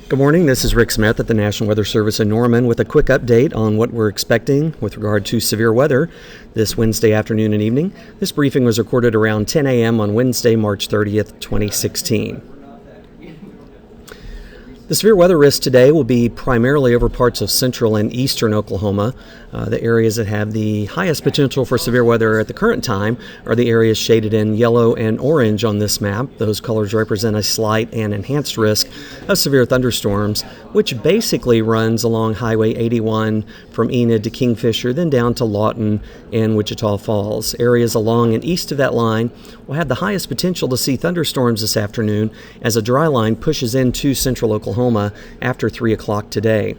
Good morning, this is Rick Smith at the National Weather Service in Norman with a quick update on what we're expecting with regard to severe weather this Wednesday afternoon and evening. This briefing was recorded around 10 a.m. on Wednesday, March 30th, 2016. The severe weather risk today will be primarily over parts of central and eastern Oklahoma. The areas that have the highest potential for severe weather at the current time are the areas shaded in yellow and orange on this map. Those colors represent a slight and enhanced risk of severe thunderstorms, which basically runs along Highway 81 from Enid to Kingfisher, then down to Lawton and Wichita Falls. Areas along and east of that line will have the highest potential to see thunderstorms this afternoon as a dry line pushes into central Oklahoma after 3 o'clock today.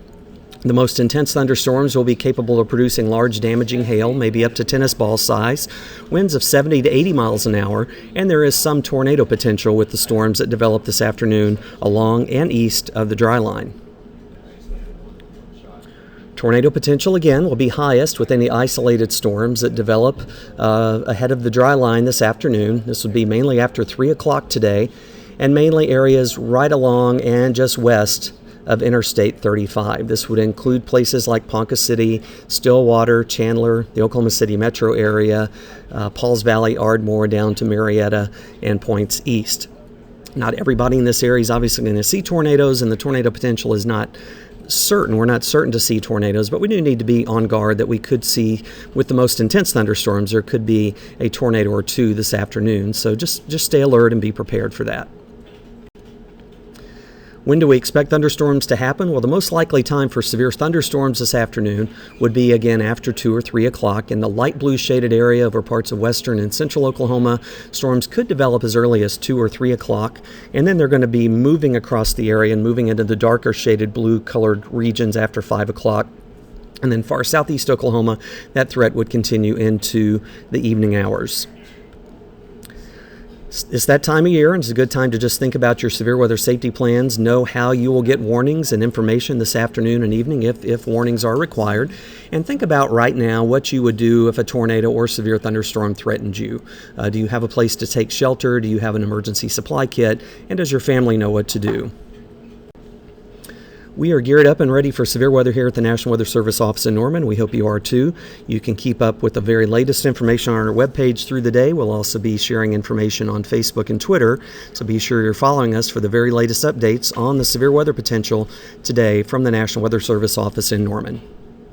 The most intense thunderstorms will be capable of producing large damaging hail, maybe up to tennis ball size, winds of 70 to 80 miles an hour, and there is some tornado potential with the storms that develop this afternoon along and east of the dry line. Tornado potential, again, will be highest with any isolated storms that develop ahead of the dry line this afternoon. This would be mainly after 3 o'clock today, and mainly areas right along and just west of Interstate 35. This would include places like Ponca City, Stillwater, Chandler, the Oklahoma City metro area, Pauls Valley, Ardmore, down to Marietta, and points east. Not everybody in this area is obviously going to see tornadoes, and the tornado potential is not certain. We're not certain to see tornadoes, but we do need to be on guard that we could see, with the most intense thunderstorms, there could be a tornado or two this afternoon. So just stay alert and be prepared for that. When do we expect thunderstorms to happen? Well, the most likely time for severe thunderstorms this afternoon would be again after 2 or 3 o'clock. In the light blue shaded area over parts of western and central Oklahoma, storms could develop as early as 2 or 3 o'clock, and then they're going to be moving across the area and moving into the darker shaded blue colored regions after 5 o'clock. And then far southeast Oklahoma, that threat would continue into the evening hours. It's that time of year, and it's a good time to just think about your severe weather safety plans, know how you will get warnings and information this afternoon and evening if warnings are required, and think about right now what you would do if a tornado or severe thunderstorm threatened you. Do you have a place to take shelter? Do you have an emergency supply kit? And does your family know what to do? We are geared up and ready for severe weather here at the National Weather Service office in Norman. We hope you are too. You can keep up with the very latest information on our webpage through the day. We'll also be sharing information on Facebook and Twitter, so be sure you're following us for the very latest updates on the severe weather potential today from the National Weather Service office in Norman.